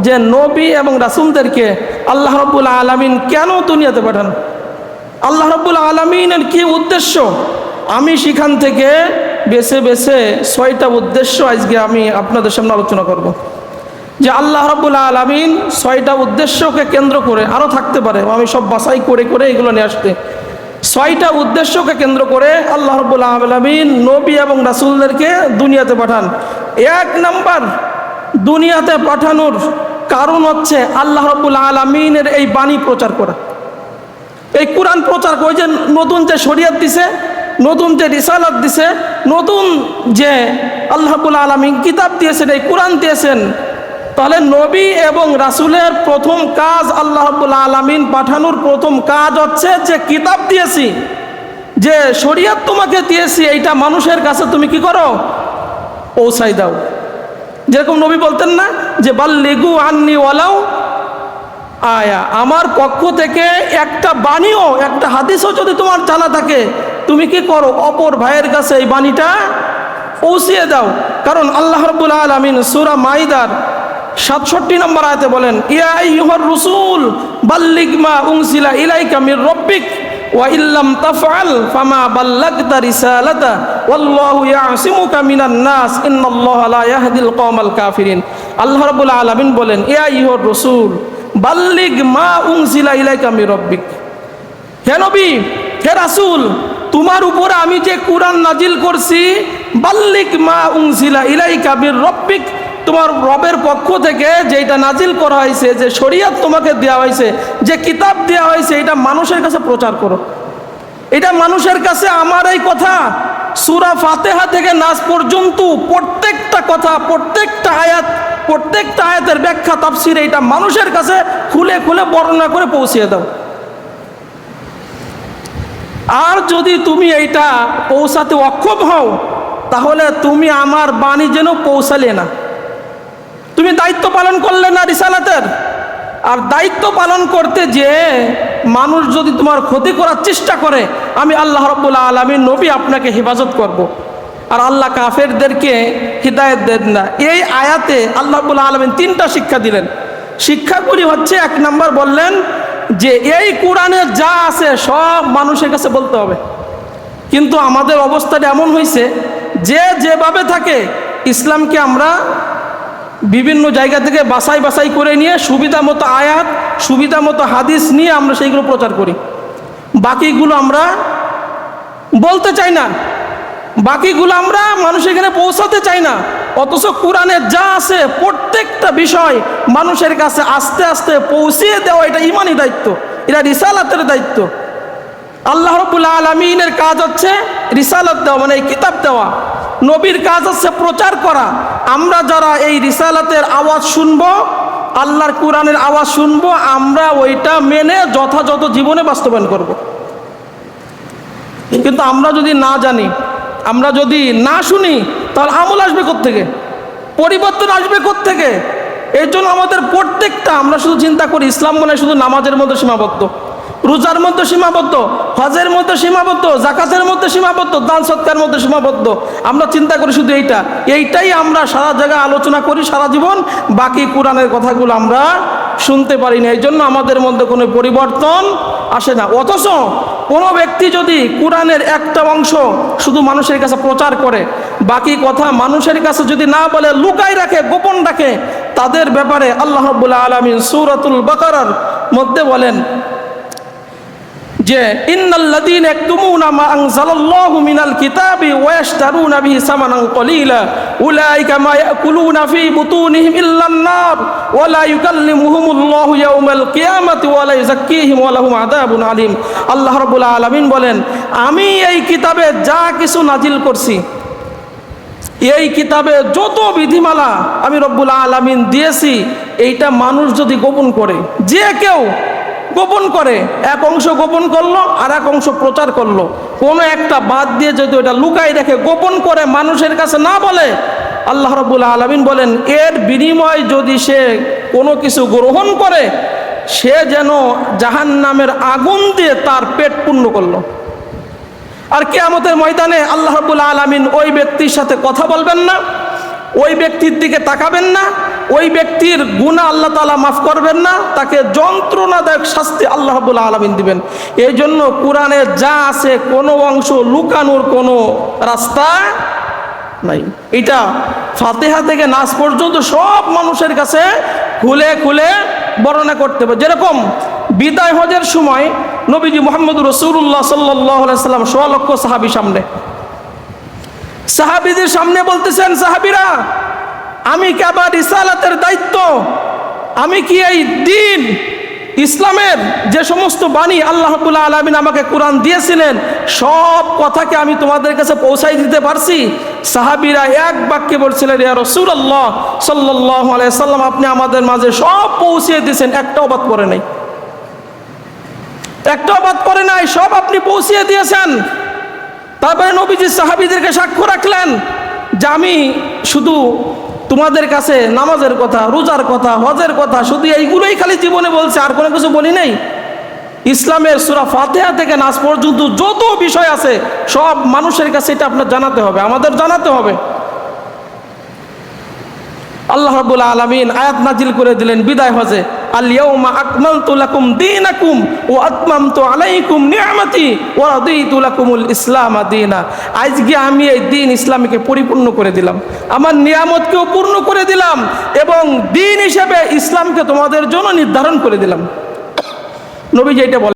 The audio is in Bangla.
যে নবী এবং রাসূলদেরকে আল্লাহ রাব্বুল আলামিন কেন দুনিয়াতে পাঠান, আল্লাহ রাব্বুল আলামিনের কি উদ্দেশ্য। আমি সেখান থেকে বেছে বেছে 6টা উদ্দেশ্য আজকে আমি আপনাদের সামনে আলোচনা করব। যে আল্লাহ রাব্বুল আলামিন 6টা উদ্দেশ্যকে কেন্দ্র করে, আরও থাকতে পারে, আমি সব বাছাই করে করে এগুলো নিয়ে আসতে, 6টা উদ্দেশ্যকে কেন্দ্র করে আল্লাহ রাব্বুল আলামিন নবী এবং রাসূলদেরকে দুনিয়াতে পাঠান। 1 নাম্বার, দুনিয়াতে পাঠানোর কারণ হচ্ছে আল্লাহ রাব্বুল আলামিনের এই বাণী প্রচার করা, এই কোরআন প্রচার করে। যে নতুন যে শরীয়ত দিছে, নতুন যে রিসালাত দিছে, নতুন যে আল্লাহ রাব্বুল আলামিন কিতাব দিয়েছেন, এই কোরআন দিয়েছেন, তাহলে নবী এবং রাসূলের প্রথম কাজ, আল্লাহ রাব্বুল আলামিন পাঠানোর প্রথম কাজ হচ্ছে যে কিতাব দিয়েছি, যে শরীয়ত তোমাকে দিয়েছি, এইটা মানুষের কাছে তুমি কি করো, পৌঁছাই দাও। যেরকম নবী বলতেন না যে বাল্লিগু আন্নি ওয়ালাউ আয়া, আমার পক্ষ থেকে একটা বাণীও, একটা হাদিসও যদি তোমার জানা থাকে, তুমি কি করো, অপর ভাইয়ের কাছে এই বাণীটা পৌঁছিয়ে দাও। কারণ আল্লাহ রাব্বুল আলামিন সূরা মাইদার 67 নম্বর আয়াতে বলেন, ইয়া আইয়ুহার রাসূল বাল্লিগ মা উনজিলা ইলাইকা মির রাব্বিক ওয়া ইল্লাম তাফআল ফামা বাল্লাগতা রিসালাতা ওয়াল্লাহু ইয়াসিমুকা মিনান নাস ইন্নাল্লাহা লা ইয়াহদিল কওমাল কাফিরিন। আল্লাহ রাব্বুল আলামিন বলেন, ইয়া আইয়ুহার রাসূল বাল্লিগ মা উনজিলা ইলাইকা মির রাব্বিক, হে নবী, হে রাসূল, তোমার উপরে আমি যে কুরআন নাজিল করছি, বাল্লিগ মা উনজিলা ইলাইকা মির রাব্বিক, তোমার রবের পক্ষ থেকে যেটা নাজিল করা হয়েছে, যে শরীয়ত তোমাকে দেওয়া হয়েছে, যে কিতাব দেওয়া হয়েছে, এটা মানুষের কাছে প্রচার করো। এটা মানুষের কাছে আমার এই কথা সূরা ফাতিহা থেকে নাস পর্যন্ত প্রত্যেকটা কথা, প্রত্যেকটা আয়াত, প্রত্যেকটা আয়াতের ব্যাখ্যা তাফসীর, এটা মানুষের কাছে খুলে খুলে বর্ণনা করে পৌঁছিয়ে দাও। আর যদি তুমি এইটা পৌঁছাতে অক্ষম হও, তাহলে তুমি আমার বাণী যেন পৌঁছালে না, তুমি দায়িত্ব পালন করলে না রিসালাতের। আর দায়িত্ব পালন করতে যে মানুষ যদি তোমার ক্ষতি করার চেষ্টা করে, আমি আল্লাহ রাব্বুল আলামিন নবী আপনাকে হেফাজত করব। আর আল্লাহ কাফেরদেরকে হিদায়াত দেন না। এই আয়াতে আল্লাহ রাব্বুল আলামিন 3টা শিক্ষা দিলেন। শিক্ষাগুলি হচ্ছে, 1 নাম্বার বললেন যে এই কোরআনে যা আছে সব মানুষের কাছে বলতে হবে। কিন্তু আমাদের অবস্থাটা এমন হয়েছে যে যেভাবে থাকে, ইসলামকে আমরা বিভিন্ন জায়গা থেকে বাছাই বাছাই করে নিয়ে সুবিধা মতো আয়াত, সুবিধা মতো হাদিস নিয়ে আমরা সেইগুলো প্রচার করি, বাকিগুলো আমরা বলতে চাই না, বাকিগুলো আমরা মানুষের এখানে পৌঁছাতে চাই না। অথচ কোরআনে যা আছে প্রত্যেকটা বিষয় মানুষের কাছে আস্তে আস্তে পৌঁছিয়ে দেওয়া, এটা ইমানি দায়িত্ব, এটা রিসালাতের দায়িত্ব। আল্লাহ রাব্বুল আলামিনের কাজ হচ্ছে রিসালাত দেওয়া, মানে এই কিতাব দেওয়া। নবীর কাজ হচ্ছে প্রচার করা। আমরা যারা এই রিসালাতের আওয়াজ শুনবো, আল্লাহর কোরআনের আওয়াজ শুনবো, আমরা ওইটা মেনে যথাযথ জীবনে বাস্তবায়ন করব। কিন্তু আমরা যদি না জানি, আমরা যদি না শুনি, তাহলে আমল আসবে কোত্থেকে, পরিবর্তন আসবে কোত্থেকে? এর জন্য আমাদের প্রত্যেকটা, আমরা শুধু চিন্তা করি ইসলাম মনে শুধু নামাজের মধ্যে সীমাবদ্ধ, রোজার মধ্যে সীমাবদ্ধ, হজের মধ্যে সীমাবদ্ধ, যাকাতের মধ্যে সীমাবদ্ধ, দান সৎকার মধ্যে সীমাবদ্ধ। আমরা চিন্তা করি শুধু এইটাই আমরা সারা জায়গায় আলোচনা করি সারা জীবন, বাকি কোরআনের কথাগুলো আমরা শুনতে পারি না। এই জন্য আমাদের মধ্যে কোনো পরিবর্তন আসে না। অথচ কোনো ব্যক্তি যদি কোরআনের একটা অংশ শুধু মানুষের কাছে প্রচার করে, বাকি কথা মানুষের কাছে যদি না বলে, লুকাই রাখে, গোপন রাখে, তাদের ব্যাপারে আল্লাহ রাব্বুল আলামিন সূরাতুল বাকারার মধ্যে বলেন যে ইন্নাল্লাযীনা ইয়াকতুমুনা মা আনজালাল্লাহু মিনাল কিতাবি ওয়া ইয়াশতারুনা বিহি সামানান কলিলা উলাইকা মা ইয়াকুলুনা ফি বুতুনিহিম ইল্লান নার ওয়া লা ইউকাল্লিমুহুমুল্লাহু ইয়াওমাল কিয়ামাতি ওয়া লা ইউযাক্কিহিম ওয়া লাহুম আযাবুন আলীম। আল্লাহ রাব্বুল আলামিন বলেন, আমি এই কিতাবে যা কিছু নাজিল করছি, এই কিতাবে যত বিধিমালা আমি রব্বুল আলামিন দিয়েছি, এইটা মানুষ যদি গোপন করে, যে কেউ গোপন করে, এক অংশ গোপন করলো আর এক অংশ প্রচার করলো, কোনো একটা বাদ দিয়ে যদি ওটা লুকাই রেখে গোপন করে মানুষের কাছে না বলে, আল্লাহ রাব্বুল আলামিন বলেন এর বিনিময় যদি সে কোনো কিছু গ্রহণ করে, সে যেন জাহান্নামের আগুন দিয়ে তার পেট পূর্ণ করলো। আর কিয়ামতের ময়দানে আল্লাহ রাব্বুল আলামিন ওই ব্যক্তির সাথে কথা বলবেন না, ওই ব্যক্তির দিকে তাকাবেন না, ওই ব্যক্তির গুনাহ আল্লাহ তাআলা মাফ করবেন না, তাকে যন্ত্রণাদায়ক শাস্তি আল্লাহ রাব্বুল আলামিন দিবেন। এই জন্য কোরআনে যা আছে কোনো অংশ লুকানোর কোনো রাস্তা নাই। এটা ফাতিহা থেকে নাস পর্যন্ত সব মানুষের কাছে খুলে খুলে বর্ণনা করতে হবে। যেরকম বিদায় হজের সময় নবীজি মুহাম্মদ রাসূলুল্লাহ সাল্লাল্লাহু আলাইহি সাল্লাম 100 লক্ষ সাহাবী সামনে, সাহাবীদের সামনে বলতেছেন, সাহাবীরা আমি কি আবার রিসালাতের দায়িত্ব, আমি কি এই দ্বীন ইসলামের যে সমস্ত বাণী আল্লাহ রাব্বুল আলামিন আমাকে কোরআন দিয়েছিলেন সব কথাকে আমি তোমাদের কাছে পৌঁছাই দিতে পারছি? সাহাবীরা এক বাক্যে বলছিলেন, ইয়া রাসূলুল্লাহ সাল্লাল্লাহু আলাইহি সাল্লাম আপনি আমাদের মাঝে সব পৌঁছে দিয়েছেন, একটাও বাদ পড়ে নাই, একটাও বাদ পড়ে নাই, সব আপনি পৌঁছে দিয়েছেন। তারপরে নবীজি সাহাবীদেরকে সাক্ষ্য রাখলেন যে আমি শুধু তোমাদের কাছে নামাজের কথা, রোজার কথা, হজের কথা, শুধু এইগুলোই খালি জীবনে বলছে, আর কোনো কিছু বলি নাই। ইসলামের সূরা ফাতিহা থেকে নাস পর্যন্ত যত বিষয় আছে সব মানুষের কাছে এটা আপনার জানাতে হবে, আমাদের জানাতে হবে। আল্লাহ রাব্বুল আলামিন আয়াত নাজিল করে দিলেন বিদায় হজে, আল ইয়াউমা আকমালতু লাকুম দীনাকুম ওয়া আতমামতু আলাইকুম নি'মাতি ওয়া রাদিতু লাকুমুল ইসলাম দীনা। আজকে আমি এই দ্বীন ইসলামকে পরিপূর্ণ করে দিলাম, আমার নিয়ামতকেও পূর্ণ করে দিলাম এবং দ্বীন হিসেবে ইসলামকে তোমাদের জন্য নির্ধারণ করে দিলাম। নবী যেটা বলেন